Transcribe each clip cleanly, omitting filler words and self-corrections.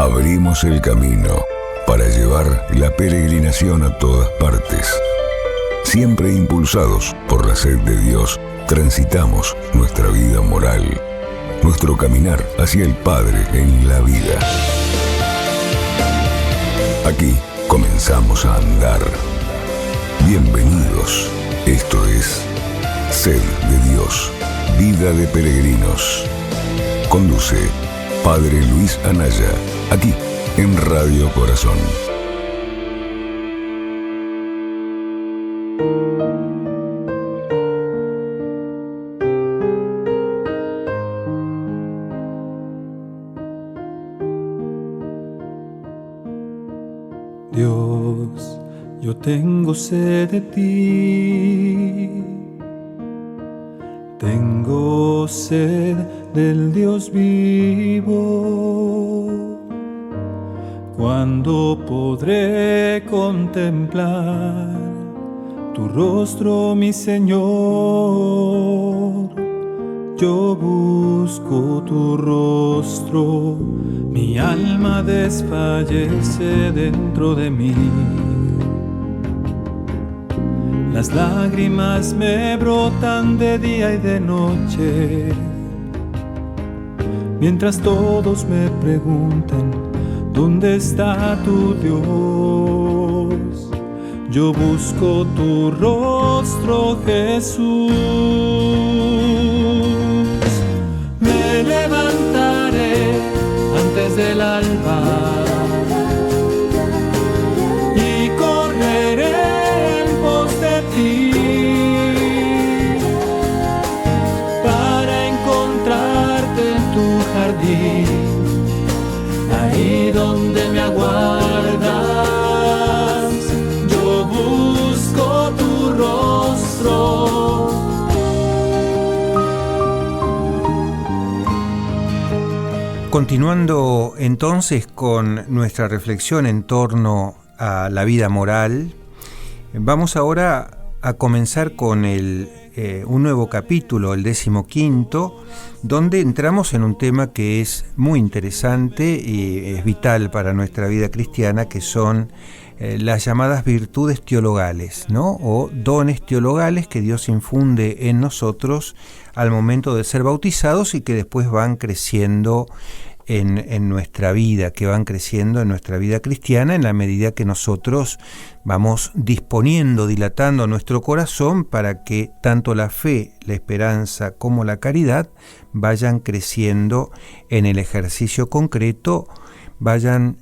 Abrimos el camino para llevar la peregrinación a todas partes. Siempre impulsados por la sed de Dios, transitamos nuestra vida moral, nuestro caminar hacia el Padre en la vida. Aquí comenzamos a andar. Bienvenidos. Esto es Sed de Dios, Vida de Peregrinos. Conduce Padre Luis Anaya, aquí en Radio Corazón. Dios, yo tengo sed de ti, tengo sed del Dios vivo. ¿Cuándo podré contemplar tu rostro, mi Señor? Yo busco tu rostro, mi alma desfallece dentro de mí. Las lágrimas me brotan de día y de noche, mientras todos me preguntan, ¿dónde está tu Dios? Yo busco tu rostro, Jesús. Me levantaré antes del alba y correré en pos de ti para encontrarte en tu jardín, ahí donde me aguardas. Yo busco tu rostro. Continuando entonces con nuestra reflexión en torno a la vida moral, vamos ahora a comenzar con un nuevo capítulo, el 15, donde entramos en un tema que es muy interesante y es vital para nuestra vida cristiana, que son las llamadas virtudes teologales, ¿no? O dones teologales que Dios infunde en nosotros al momento de ser bautizados y que después van creciendo en nuestra vida, que van creciendo en nuestra vida cristiana en la medida que nosotros vamos disponiendo, dilatando nuestro corazón para que tanto la fe, la esperanza como la caridad vayan creciendo en el ejercicio concreto, vayan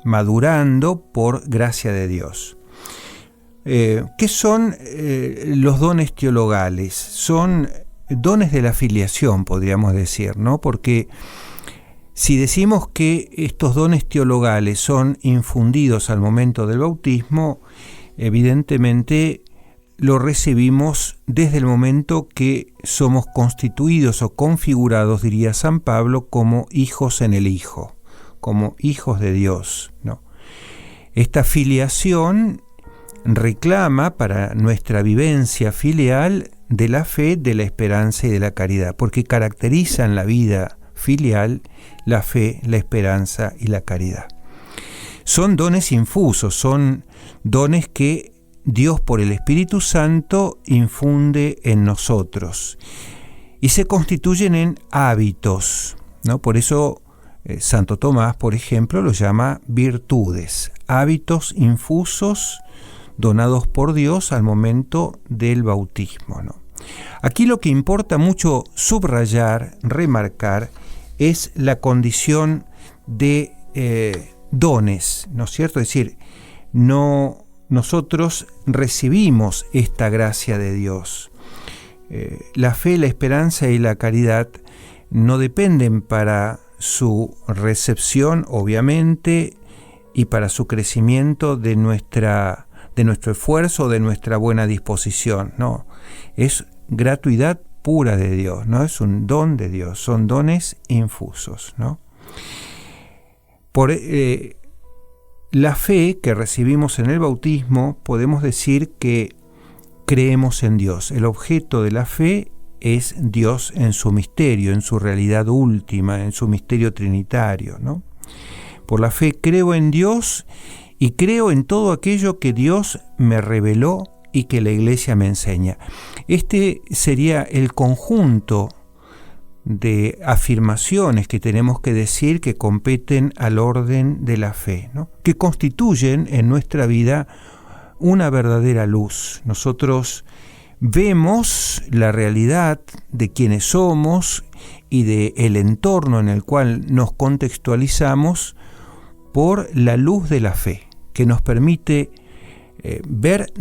madurando por gracia de Dios. ¿Qué son los dones teologales? Son dones de la filiación, podríamos decir, ¿no? Porque si decimos que estos dones teologales son infundidos al momento del bautismo, evidentemente lo recibimos desde el momento que somos constituidos o configurados, diría San Pablo, como hijos en el Hijo, como hijos de Dios, ¿no? Esta filiación reclama para nuestra vivencia filial de la fe, de la esperanza y de la caridad, porque caracterizan la vida filial la fe, la esperanza y la caridad. Son dones infusos, son dones que Dios por el Espíritu Santo infunde en nosotros y se constituyen en hábitos, ¿no? Por eso Santo Tomás, por ejemplo, lo llama virtudes, hábitos infusos donados por Dios al momento del bautismo, ¿no? Aquí lo que importa mucho subrayar, remarcar, es la condición de dones, ¿no es cierto? Es decir, nosotros recibimos esta gracia de Dios. La fe, la esperanza y la caridad no dependen para su recepción, obviamente, y para su crecimiento de nuestro esfuerzo, de nuestra buena disposición. No, es gratuidad pura de Dios, ¿no? Es un don de Dios, son dones infusos, ¿no? Por la fe que recibimos en el bautismo, podemos decir que creemos en Dios. El objeto de la fe es Dios en su misterio, en su realidad última, en su misterio trinitario, ¿no? Por la fe creo en Dios y creo en todo aquello que Dios me reveló y que la Iglesia me enseña. Este sería el conjunto de afirmaciones que tenemos que decir que competen al orden de la fe, ¿no? Que constituyen en nuestra vida una verdadera luz. Nosotros vemos la realidad de quienes somos y del entorno en el cual nos contextualizamos por la luz de la fe, que nos permite ver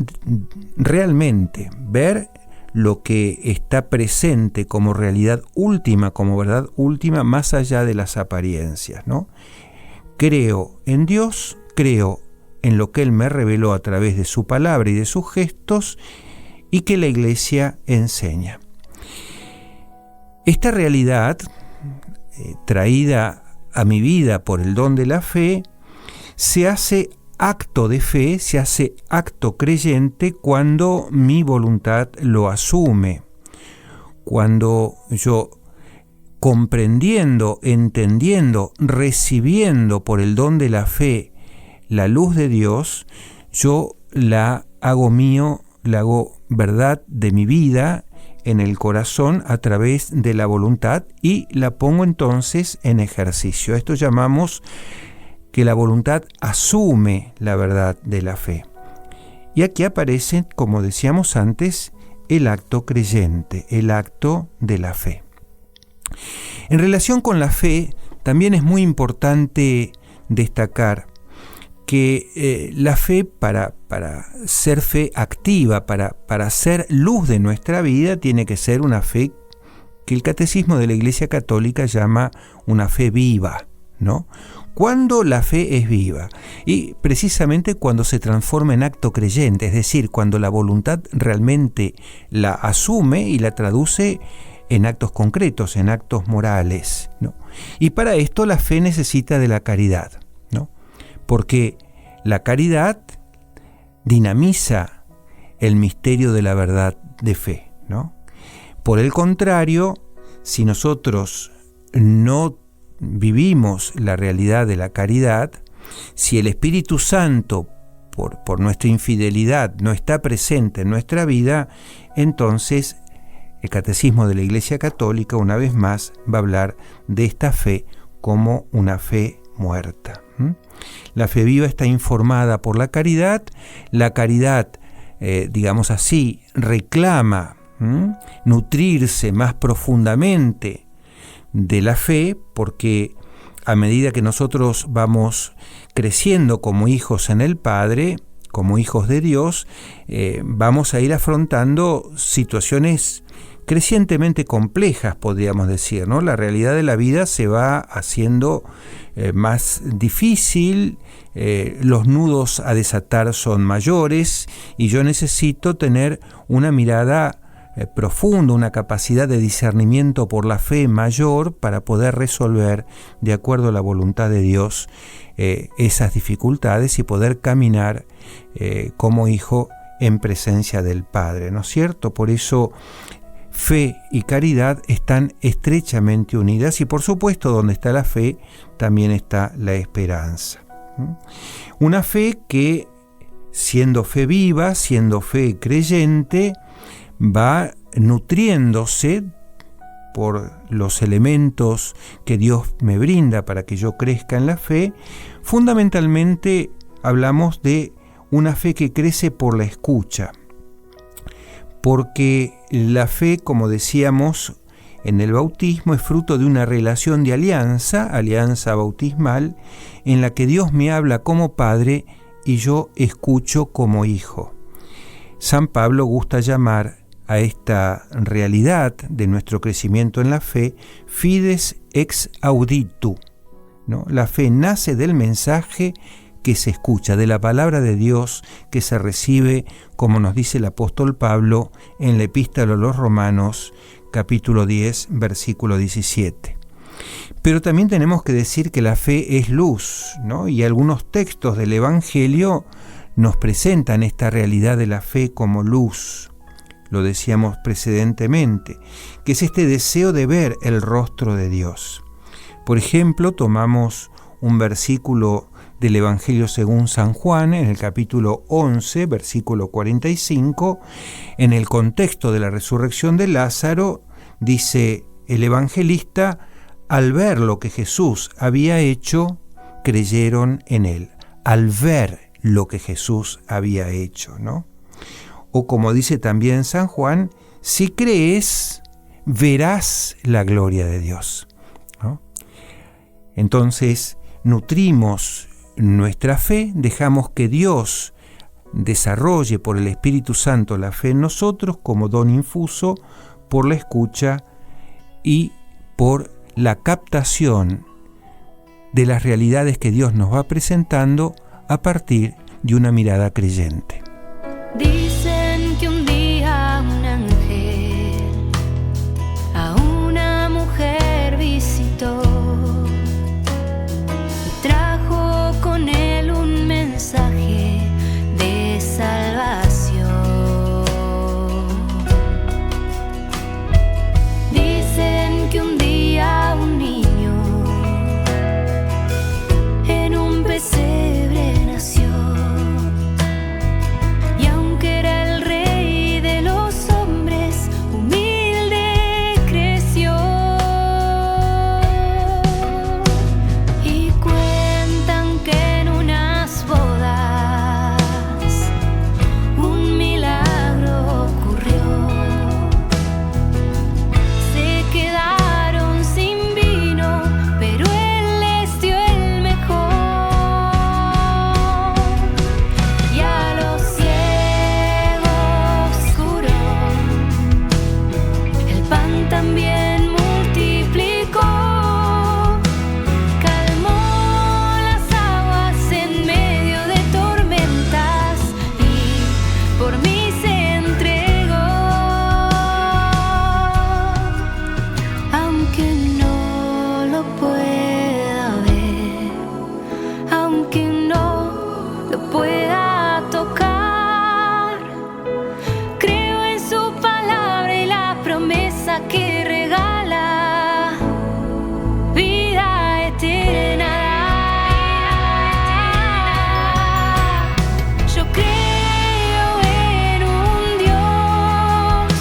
realmente, ver lo que está presente como realidad última, como verdad última, más allá de las apariencias, ¿no? Creo en Dios, creo en lo que Él me reveló a través de su palabra y de sus gestos, y que la Iglesia enseña. Esta realidad, traída a mi vida por el don de la fe, se hace acto de fe, se hace acto creyente cuando mi voluntad lo asume, cuando yo, comprendiendo, entendiendo, recibiendo por el don de la fe la luz de Dios, yo la hago mío, la hago verdad de mi vida en el corazón a través de la voluntad y la pongo entonces en ejercicio. Esto llamamos que la voluntad asume la verdad de la fe. Y aquí aparece, como decíamos antes, el acto creyente, el acto de la fe. En relación con la fe, también es muy importante destacar que la fe, para ser fe activa, para ser luz de nuestra vida, tiene que ser una fe que el Catecismo de la Iglesia Católica llama una fe viva, ¿no? Cuando la fe es viva, y precisamente cuando se transforma en acto creyente, es decir, cuando la voluntad realmente la asume y la traduce en actos concretos, en actos morales, ¿no? Y para esto la fe necesita de la caridad, ¿no? Porque la caridad dinamiza el misterio de la verdad de fe, ¿no? Por el contrario, si nosotros no vivimos la realidad de la caridad, si el Espíritu Santo, por nuestra infidelidad, no está presente en nuestra vida, entonces el Catecismo de la Iglesia Católica, una vez más, va a hablar de esta fe como una fe muerta. La fe viva está informada por la caridad digamos así, reclama nutrirse más profundamente de la fe, porque a medida que nosotros vamos creciendo como hijos en el Padre, como hijos de Dios, vamos a ir afrontando situaciones crecientemente complejas, podríamos decir, ¿no? La realidad de la vida se va haciendo más difícil, los nudos a desatar son mayores, y yo necesito tener una mirada profunda, una capacidad de discernimiento por la fe mayor para poder resolver, de acuerdo a la voluntad de Dios, esas dificultades y poder caminar como hijo en presencia del Padre, ¿no es cierto? Por eso fe y caridad están estrechamente unidas, y por supuesto donde está la fe también está la esperanza. Una fe que, siendo fe viva, siendo fe creyente, va nutriéndose por los elementos que Dios me brinda para que yo crezca en la fe. Fundamentalmente hablamos de una fe que crece por la escucha, porque la fe, como decíamos en el bautismo, es fruto de una relación de alianza bautismal, en la que Dios me habla como Padre y yo escucho como hijo. San Pablo gusta llamar a esta realidad de nuestro crecimiento en la fe fides ex auditu, ¿no? La fe nace del mensaje que se escucha, de la palabra de Dios que se recibe, como nos dice el apóstol Pablo en la Epístola a los Romanos, capítulo 10, versículo 17. Pero también tenemos que decir que la fe es luz, ¿no? Y algunos textos del Evangelio nos presentan esta realidad de la fe como luz. Lo decíamos precedentemente, que es este deseo de ver el rostro de Dios. Por ejemplo, tomamos un versículo del Evangelio según San Juan, en el capítulo 11, versículo 45, en el contexto de la resurrección de Lázaro, dice el evangelista: al ver lo que Jesús había hecho, creyeron en él. Al ver lo que Jesús había hecho, ¿no? O como dice también San Juan, si crees, verás la gloria de Dios, ¿no? Entonces, nutrimos nuestra fe, dejamos que Dios desarrolle por el Espíritu Santo la fe en nosotros como don infuso por la escucha y por la captación de las realidades que Dios nos va presentando a partir de una mirada creyente. Dicen que un día un ángel a una mujer visitó y trajo con él un mensaje de salvación. Dicen que un día un niño en un pesebre nació, y aunque era el rey de los hombres, humilde creció. Y cuentan que en unas bodas un milagro ocurrió. Se quedaron sin vino, pero él les dio el mejor. Y a los ciegos curó, el pan también multiplicó. Calmó las aguas en medio de tormentas y por mí se entregó. Aunque no lo pueda ver, aunque no lo pueda tocar, creo en su palabra y la promesa que regala vida eterna. Yo creo en un Dios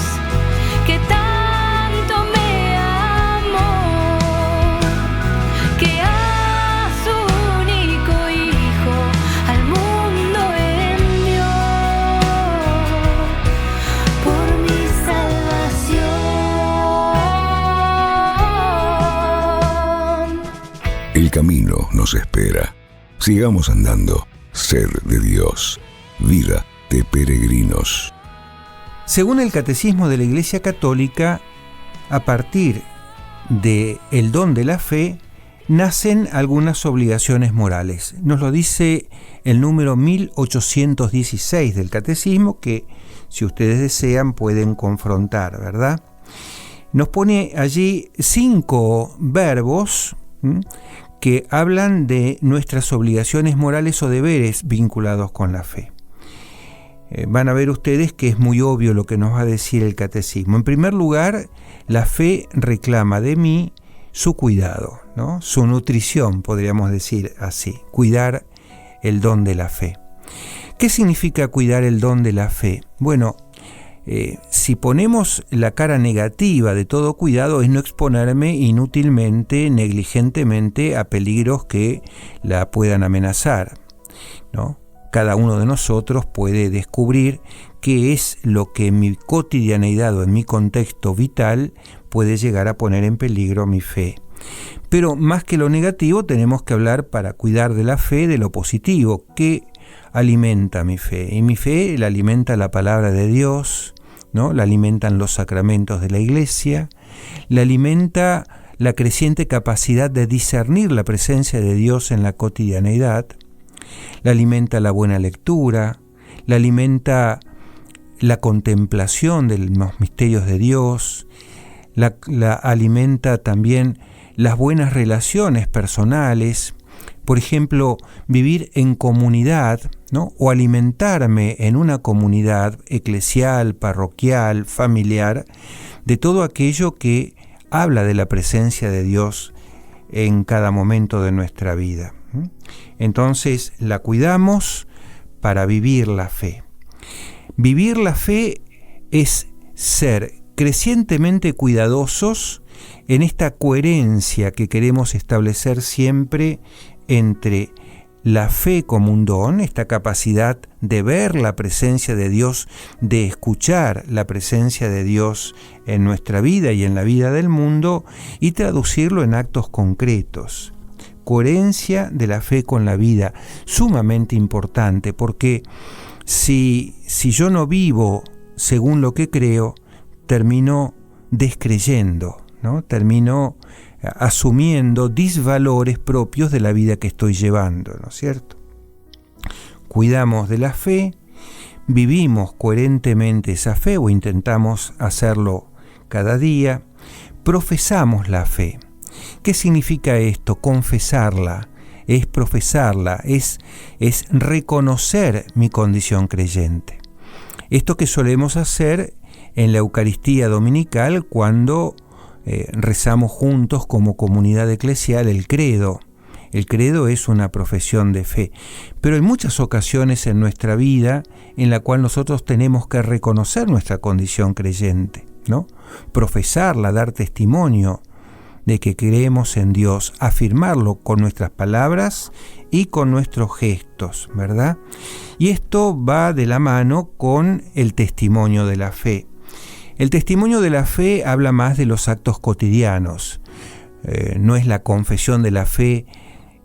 que tanto me amó, que a su único Hijo al mundo envió por mi salvación. El camino nos espera. Sigamos andando. Sed de Dios. Vida de peregrinos. Según el Catecismo de la Iglesia Católica, a partir del don de la fe, nacen algunas obligaciones morales. Nos lo dice el número 1816 del Catecismo, que si ustedes desean pueden confrontar, ¿verdad? Nos pone allí 5 verbos que hablan de nuestras obligaciones morales o deberes vinculados con la fe. Van a ver ustedes que es muy obvio lo que nos va a decir el catecismo. En primer lugar, la fe reclama de mí su cuidado, ¿no? Su nutrición, podríamos decir así, cuidar el don de la fe. ¿Qué significa cuidar el don de la fe? Bueno, si ponemos la cara negativa de todo cuidado es no exponerme inútilmente, negligentemente a peligros que la puedan amenazar, ¿no? Cada uno de nosotros puede descubrir qué es lo que en mi cotidianeidad o en mi contexto vital puede llegar a poner en peligro mi fe. Pero más que lo negativo tenemos que hablar para cuidar de la fe de lo positivo, que alimenta mi fe. Y mi fe la alimenta la palabra de Dios, ¿no? La alimentan los sacramentos de la Iglesia, la alimenta la creciente capacidad de discernir la presencia de Dios en la cotidianeidad, la alimenta la buena lectura, la alimenta la contemplación de los misterios de Dios, la alimenta también las buenas relaciones personales, por ejemplo, vivir en comunidad, ¿no? O alimentarme en una comunidad eclesial, parroquial, familiar, de todo aquello que habla de la presencia de Dios en cada momento de nuestra vida. Entonces la cuidamos para vivir la fe. Vivir la fe es ser crecientemente cuidadosos en esta coherencia que queremos establecer siempre entre la fe como un don, esta capacidad de ver la presencia de Dios, de escuchar la presencia de Dios en nuestra vida y en la vida del mundo, y traducirlo en actos concretos. Coherencia de la fe con la vida, sumamente importante, porque si yo no vivo según lo que creo, termino descreyendo, ¿no? Termino asumiendo disvalores propios de la vida que estoy llevando, ¿no es cierto? Cuidamos de la fe, vivimos coherentemente esa fe o intentamos hacerlo cada día, profesamos la fe. ¿Qué significa esto? Confesarla, es profesarla, es reconocer mi condición creyente. Esto que solemos hacer en la Eucaristía Dominical cuando rezamos juntos como comunidad eclesial el credo. El credo es una profesión de fe, pero hay muchas ocasiones en nuestra vida en la cual nosotros tenemos que reconocer nuestra condición creyente, ¿no? Profesarla, dar testimonio de que creemos en Dios, afirmarlo con nuestras palabras y con nuestros gestos, ¿verdad? Y esto va de la mano con el testimonio de la fe. El testimonio de la fe habla más de los actos cotidianos, no es la confesión de la fe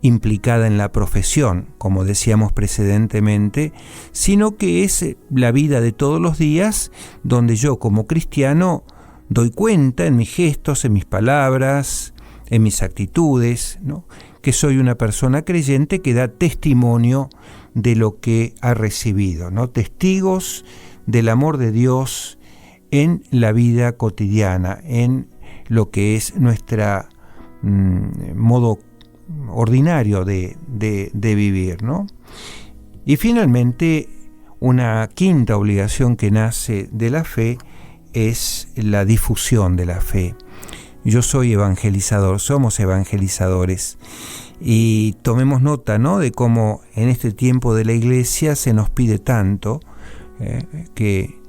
implicada en la profesión, como decíamos precedentemente, sino que es la vida de todos los días donde yo como cristiano doy cuenta en mis gestos, en mis palabras, en mis actitudes, ¿no? Que soy una persona creyente que da testimonio de lo que ha recibido, ¿no? Testigos del amor de Dios en la vida cotidiana, en lo que es nuestra modo ordinario de vivir, ¿no? Y finalmente, una quinta obligación que nace de la fe es la difusión de la fe. Yo soy evangelizador, somos evangelizadores, y tomemos nota, ¿no?, de cómo en este tiempo de la Iglesia se nos pide tanto, que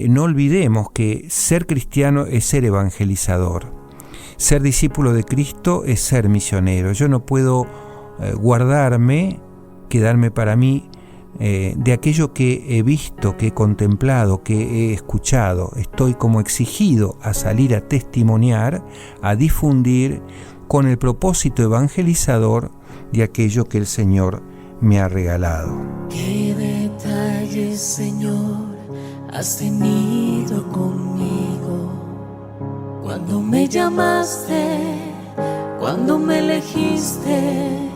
no olvidemos que ser cristiano es ser evangelizador. Ser discípulo de Cristo es ser misionero. Yo no puedo quedarme para mí de aquello que he visto, que he contemplado, que he escuchado. Estoy como exigido a salir a testimoniar, a difundir con el propósito evangelizador de aquello que el Señor me ha regalado. Qué detalles, Señor, has tenido conmigo. Cuando me llamaste, cuando me elegiste,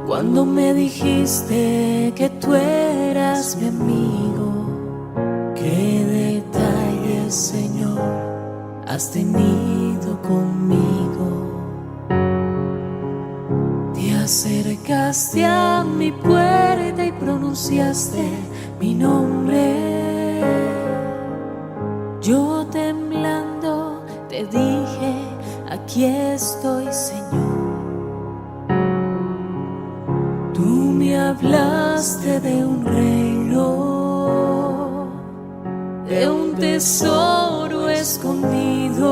cuando me dijiste que tú eras mi amigo. Qué detalles, Señor, has tenido conmigo. Te acercaste a mi puerta y pronunciaste mi nombre. Yo temblando te dije, aquí estoy, Señor. Tú me hablaste de un reino, de un tesoro escondido,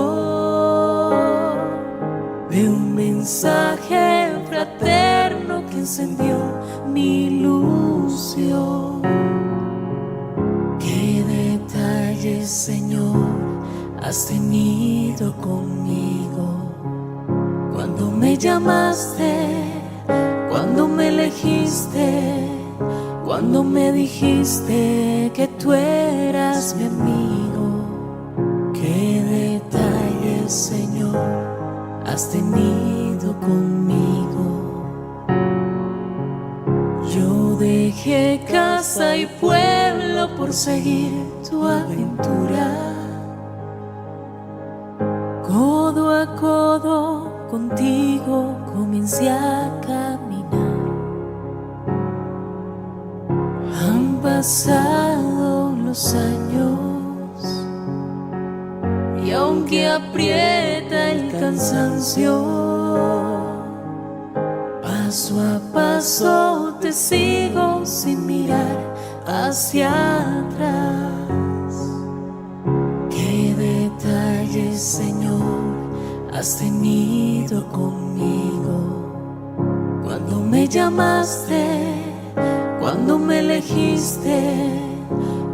de un mensaje fraterno que encendió mi ilusión. Qué detalles, Señor, has tenido conmigo. Cuando me llamaste, cuando me elegiste, cuando me dijiste que tú eras mi amigo. Qué detalles, Señor, has tenido conmigo. Yo dejé casa y pueblo por seguir tu aventura. Codo a codo contigo comencé a caminar. Han pasado los años y aunque aprieta el cansancio, Paso a paso te sigo sin mirar hacia atrás. Qué detalles, Señor, has tenido conmigo. Cuando me llamaste, cuando me elegiste,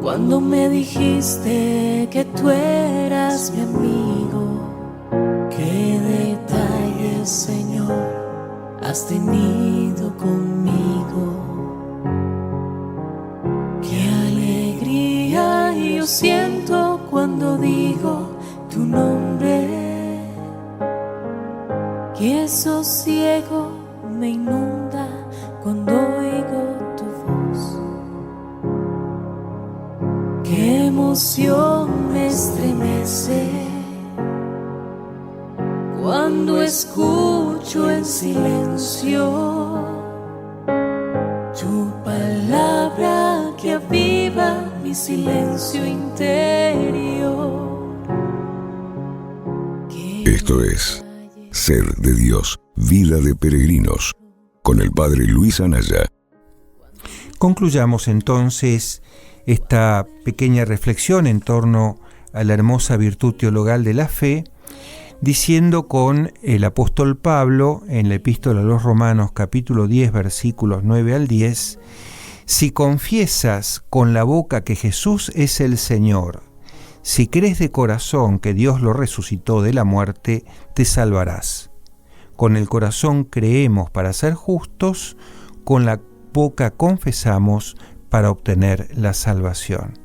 cuando me dijiste que tú eras mi amigo. Qué detalles, Señor, has tenido conmigo. Qué alegría yo siento cuando digo tu nombre. Qué sosiego me inunda cuando oigo tu voz. Qué emoción me estremece cuando escucho en silencio tu palabra que aviva mi silencio interior. Esto es Ser de Dios, Vida de Peregrinos, con el Padre Luis Anaya. Concluyamos entonces esta pequeña reflexión en torno a la hermosa virtud teologal de la fe, diciendo con el apóstol Pablo en la Epístola a los Romanos capítulo 10 versículos 9 al 10: si confiesas con la boca que Jesús es el Señor, si crees de corazón que Dios lo resucitó de la muerte, te salvarás. Con el corazón creemos para ser justos, con la boca confesamos para obtener la salvación.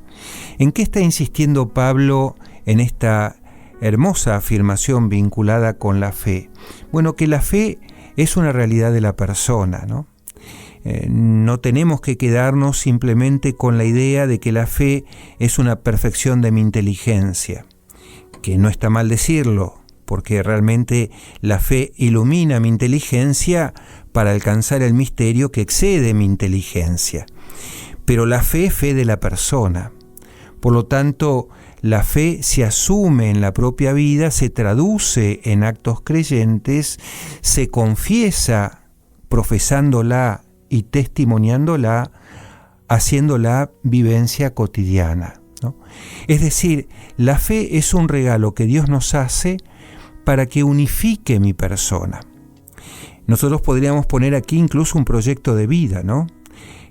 ¿En qué está insistiendo Pablo en esta hermosa afirmación vinculada con la fe? Bueno, que la fe es una realidad de la persona, ¿no? No tenemos que quedarnos simplemente con la idea de que la fe es una perfección de mi inteligencia, que no está mal decirlo, porque realmente la fe ilumina mi inteligencia para alcanzar el misterio que excede mi inteligencia. Pero la fe es fe de la persona. Por lo tanto, la fe se asume en la propia vida, se traduce en actos creyentes, se confiesa profesándola y testimoniándola, haciéndola vivencia cotidiana, ¿no? Es decir, la fe es un regalo que Dios nos hace para que unifique mi persona. Nosotros podríamos poner aquí incluso un proyecto de vida, ¿no?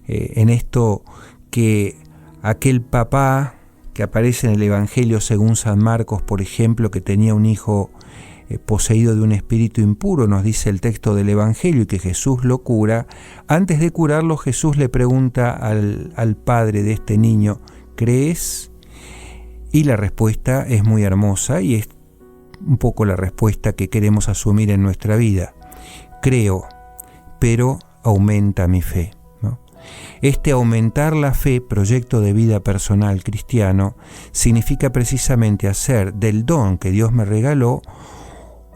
En esto que aquel papá que aparece en el Evangelio según San Marcos, por ejemplo, que tenía un hijo poseído de un espíritu impuro, nos dice el texto del Evangelio, y que Jesús lo cura. Antes de curarlo, Jesús le pregunta al padre de este niño: ¿crees? Y la respuesta es muy hermosa y es un poco la respuesta que queremos asumir en nuestra vida. Creo, pero aumenta mi fe. Este aumentar la fe, proyecto de vida personal cristiano, significa precisamente hacer del don que Dios me regaló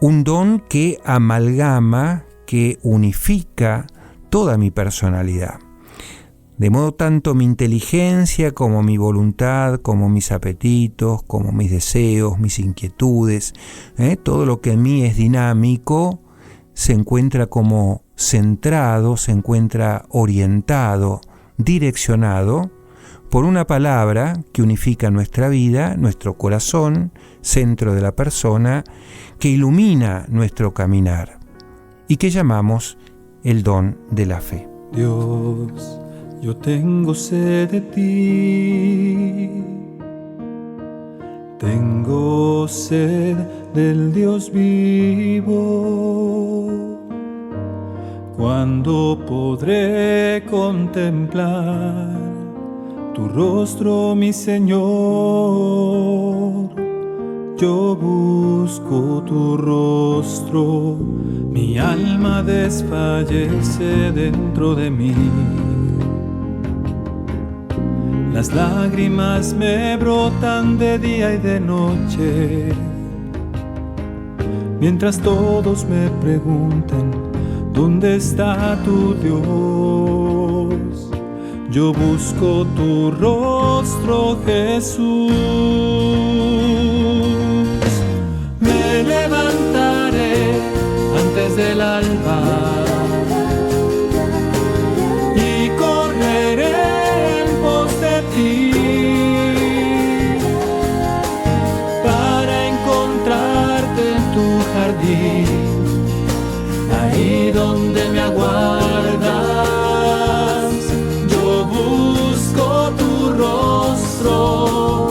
un don que amalgama, que unifica toda mi personalidad. De modo tanto mi inteligencia como mi voluntad, como mis apetitos, como mis deseos, mis inquietudes, todo lo que en mí es dinámico, se encuentra como centrado, se encuentra orientado, direccionado por una palabra que unifica nuestra vida, nuestro corazón, centro de la persona, que ilumina nuestro caminar y que llamamos el don de la fe. Dios, yo tengo sed de ti, tengo sed del Dios vivo. ¿Cuándo podré contemplar tu rostro, mi Señor? Yo busco tu rostro, mi alma desfallece dentro de mí. Las lágrimas me brotan de día y de noche, mientras todos me preguntan: ¿dónde está tu Dios? Yo busco tu rostro, Jesús. Me levantaré antes del alba jardín, ahí donde me aguardas, yo busco tu rostro.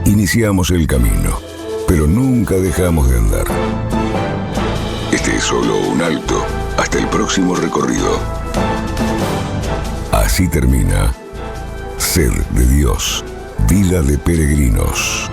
Iniciamos el camino, pero nunca dejamos de andar. Este es solo un alto hasta el próximo recorrido. Así termina Sed de Dios, vida de peregrinos.